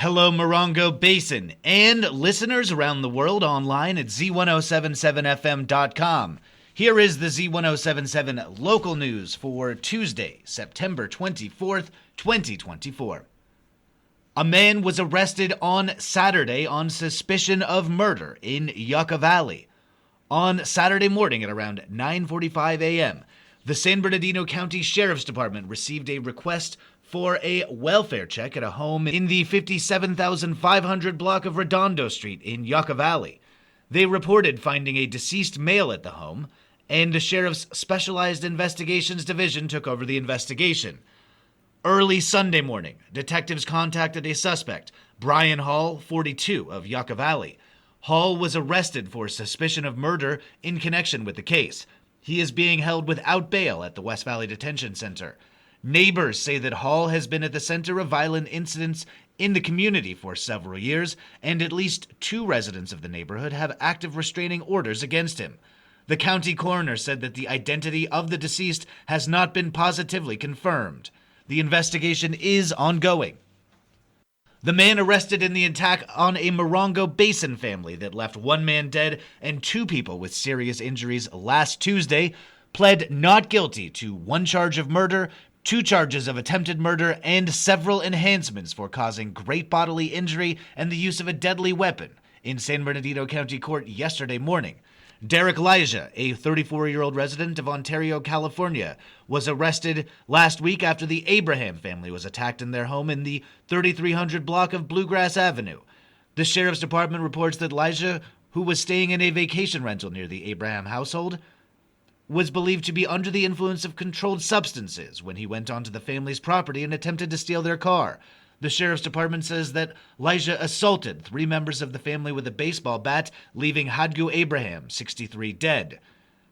Hello, Morongo Basin, and listeners around the world online at Z107.7fm.com. Here is the Z107.7 local news for Tuesday, September 24th, 2024. A man was arrested on Saturday on suspicion of murder in Yucca Valley. On Saturday morning at around 9:45 a.m., the San Bernardino County Sheriff's Department received a request for a welfare check at a home in the 57,500 block of Redondo Street in Yucca Valley. They reported finding a deceased male at the home, and the Sheriff's Specialized Investigations Division took over the investigation. Early Sunday morning, detectives contacted a suspect, Brian Hall, 42, of Yucca Valley. Hall was arrested for suspicion of murder in connection with the case. He is being held without bail at the West Valley Detention Center. Neighbors say that Hall has been at the center of violent incidents in the community for several years, and at least 2 residents of the neighborhood have active restraining orders against him. The county coroner said that the identity of the deceased has not been positively confirmed. The investigation is ongoing. The man arrested in the attack on a Morongo Basin family that left 1 man dead and 2 people with serious injuries last Tuesday pled not guilty to 1 charge of murder, 2 charges of attempted murder, and several enhancements for causing great bodily injury and the use of a deadly weapon in San Bernardino County Court yesterday morning. Derek Elijah, a 34-year-old resident of Ontario, California, was arrested last week after the Abraham family was attacked in their home in the 3300 block of Bluegrass Avenue. The Sheriff's Department reports that Elijah, who was staying in a vacation rental near the Abraham household, was believed to be under the influence of controlled substances when he went onto the family's property and attempted to steal their car. The Sheriff's Department says that Elijah assaulted 3 members of the family with a baseball bat, leaving Hadgu Abraham, 63, dead.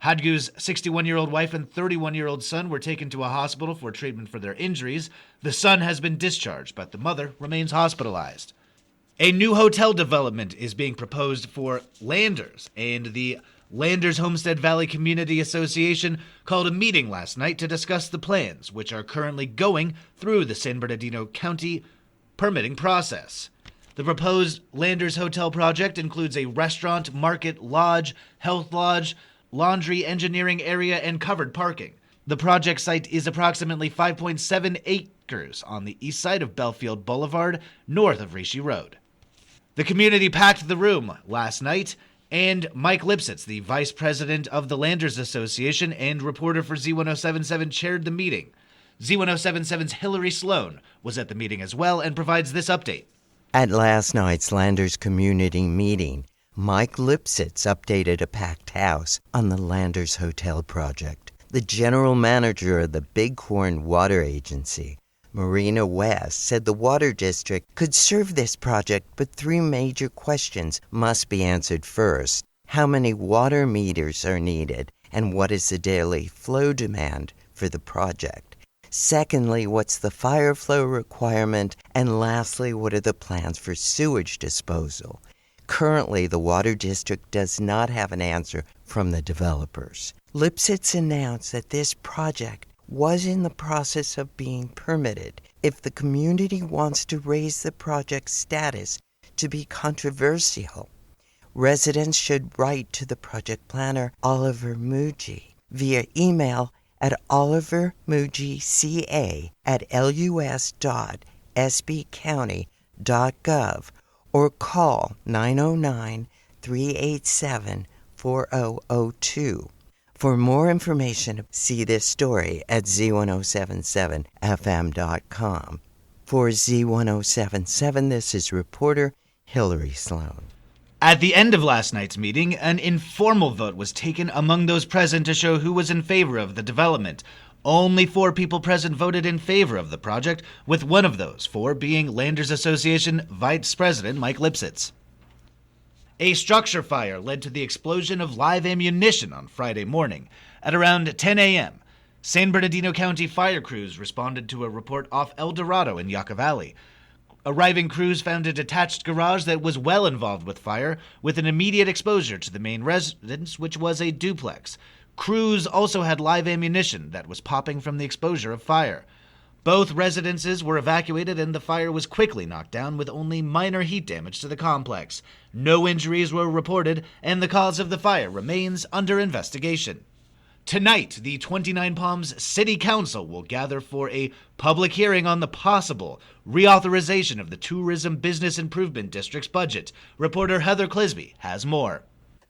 Hadgu's 61-year-old wife and 31-year-old son were taken to a hospital for treatment for their injuries. The son has been discharged, but the mother remains hospitalized. A new hotel development is being proposed for Landers, and the Landers Homestead Valley Community Association called a meeting last night to discuss the plans, which are currently going through the San Bernardino County permitting process. The proposed Landers Hotel project includes a restaurant, market, lodge, health lodge, laundry, engineering area, and covered parking. The project site is approximately 5.7 acres on the east side of Belfield Boulevard, north of Rishi Road. The community packed the room last night, and Mike Lipsitz, the vice president of the Landers Association and reporter for Z107.7, chaired the meeting. Z107.7's Hillary Sloan was at the meeting as well and provides this update. At last night's Landers community meeting, Mike Lipsitz updated a packed house on the Landers Hotel project. The general manager of the Bighorn Water Agency, Marina West, said the water district could serve this project, but 3 major questions must be answered first. How many water meters are needed, and what is the daily flow demand for the project? Secondly, what's the fire flow requirement? And lastly, what are the plans for sewage disposal? Currently, the water district does not have an answer from the developers. Lipsitz announced that this project was in the process of being permitted. If the community wants to raise the project's status to be controversial, residents should write to the project planner, Oliver Muji, via email at olivermuji.ca@lus.sbcounty.gov or call 909-387-4002. For more information, see this story at Z107.7fm.com. For Z107.7, this is reporter Hillary Sloan. At the end of last night's meeting, an informal vote was taken among those present to show who was in favor of the development. Only 4 people present voted in favor of the project, with one of those 4 being Landers Association Vice President Mike Lipsitz. A structure fire led to the explosion of live ammunition on Friday morning. At around 10 a.m., San Bernardino County fire crews responded to a report off El Dorado in Yucca Valley. Arriving crews found a detached garage that was well involved with fire, with an immediate exposure to the main residence, which was a duplex. Crews also had live ammunition that was popping from the exposure of fire. Both residences were evacuated and the fire was quickly knocked down with only minor heat damage to the complex. No injuries were reported, and the cause of the fire remains under investigation. Tonight, the 29 Palms City Council will gather for a public hearing on the possible reauthorization of the Tourism Business Improvement District's budget. Reporter Heather Clisby has more.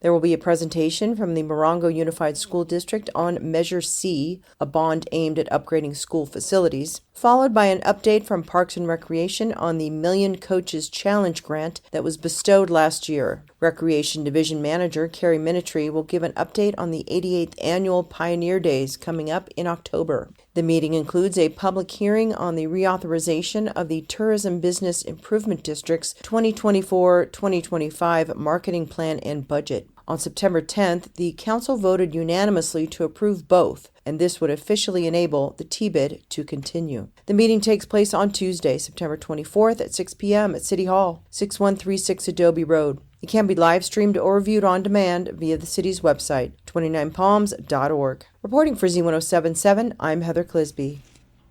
There will be a presentation from the Morongo Unified School District on Measure C, a bond aimed at upgrading school facilities, followed by an update from Parks and Recreation on the Million Coaches Challenge grant that was bestowed last year. Recreation Division Manager Carrie Minitree will give an update on the 88th Annual Pioneer Days coming up in October. The meeting includes a public hearing on the reauthorization of the Tourism Business Improvement District's 2024-2025 marketing plan and budget. On September 10th, the Council voted unanimously to approve both, and this would officially enable the TBID to continue. The meeting takes place on Tuesday, September 24th at 6 p.m. at City Hall, 6136 Adobe Road. It can be live streamed or viewed on demand via the city's website, 29palms.org. Reporting for Z107.7, I'm Heather Clisby.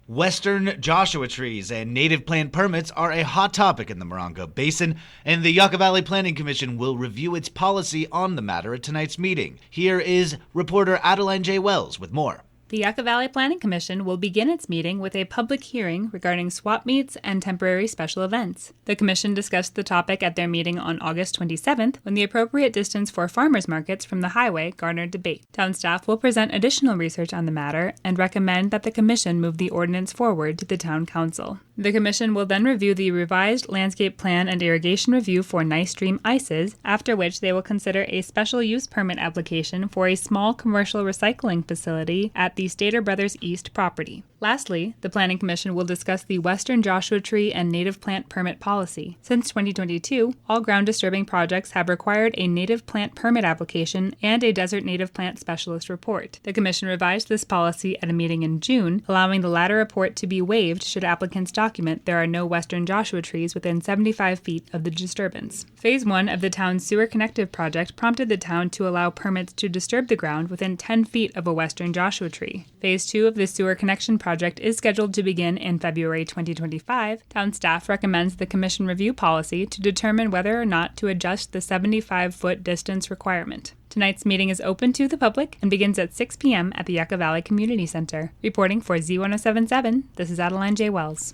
Western Joshua trees and native plant permits are a hot topic in the Morongo Basin, and the Yucca Valley Planning Commission will review its policy on the matter at tonight's meeting. Here is reporter Adeline J. Wells with more. The Yucca Valley Planning Commission will begin its meeting with a public hearing regarding swap meets and temporary special events. The Commission discussed the topic at their meeting on August 27th, when the appropriate distance for farmers markets from the highway garnered debate. Town staff will present additional research on the matter and recommend that the Commission move the ordinance forward to the Town Council. The Commission will then review the revised landscape plan and irrigation review for Nice Stream ices, after which they will consider a special use permit application for a small commercial recycling facility at the Stater Brothers East property. Lastly, the Planning Commission will discuss the Western Joshua Tree and native plant permit policy. Since 2022, all ground disturbing projects have required a native plant permit application and a desert native plant specialist report. The Commission revised this policy at a meeting in June, allowing the latter report to be waived should applicants document there are no Western Joshua trees within 75 feet of the disturbance. Phase 1 of the town's sewer connective project prompted the town to allow permits to disturb the ground within 10 feet of a Western Joshua tree. Phase 2 of the sewer connection project is scheduled to begin in February 2025. Town staff recommends the Commission review policy to determine whether or not to adjust the 75-foot distance requirement. Tonight's meeting is open to the public and begins at 6 p.m. at the Yucca Valley Community Center. Reporting for Z107.7, this is Adeline J. Wells.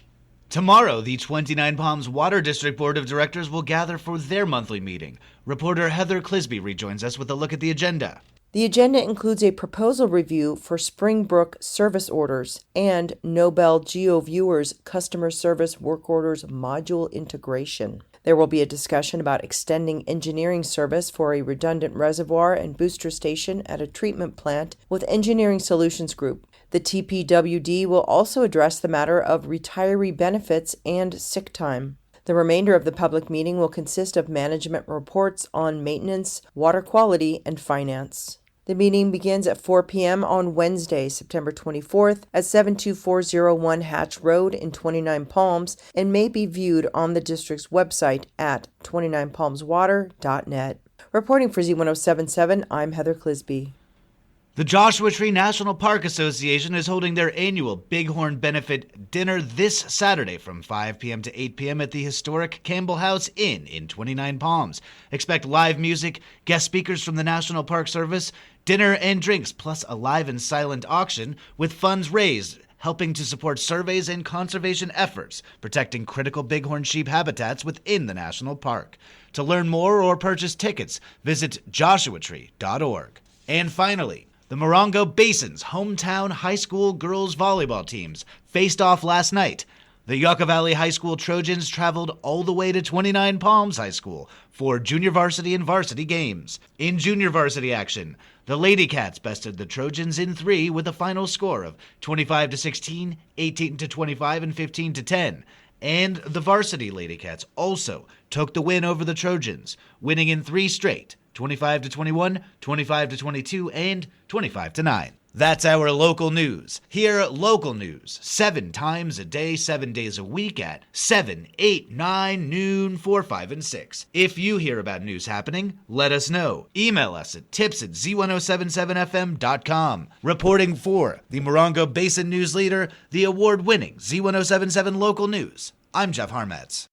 Tomorrow, the 29 Palms Water District Board of Directors will gather for their monthly meeting. Reporter Heather Clisby rejoins us with a look at the agenda. The agenda includes a proposal review for Springbrook service orders and Nobel GeoViewers customer service work orders module integration. There will be a discussion about extending engineering service for a redundant reservoir and booster station at a treatment plant with Engineering Solutions Group. The TBID will also address the matter of retiree benefits and sick time. The remainder of the public meeting will consist of management reports on maintenance, water quality, and finance. The meeting begins at 4 p.m. on Wednesday, September 24th at 72401 Hatch Road in 29 Palms and may be viewed on the district's website at 29palmswater.net. Reporting for Z107.7, I'm Heather Clisby. The Joshua Tree National Park Association is holding their annual Bighorn Benefit Dinner this Saturday from 5 p.m. to 8 p.m. at the historic Campbell House Inn in 29 Palms. Expect live music, guest speakers from the National Park Service, dinner and drinks, plus a live and silent auction with funds raised helping to support surveys and conservation efforts protecting critical bighorn sheep habitats within the national park. To learn more or purchase tickets, visit joshuatree.org. And finally, the Morongo Basin's hometown high school girls volleyball teams faced off last night. The Yucca Valley High School Trojans traveled all the way to 29 Palms High School for junior varsity and varsity games. In junior varsity action, the Lady Cats bested the Trojans in 3 with a final score of 25-16, 18-25, and 15-10. And the varsity Lady Cats also took the win over the Trojans, winning in 3 straight, 25-21, 25-22, and 25-9. That's our local news. Hear local news 7 times a day, 7 days a week at 7, 8, 9, noon, 4, 5, and 6. If you hear about news happening, let us know. Email us at tips@z1077fm.com. Reporting for the Morongo Basin News Leader, the award-winning Z1077 Local News, I'm Jeff Harmetz.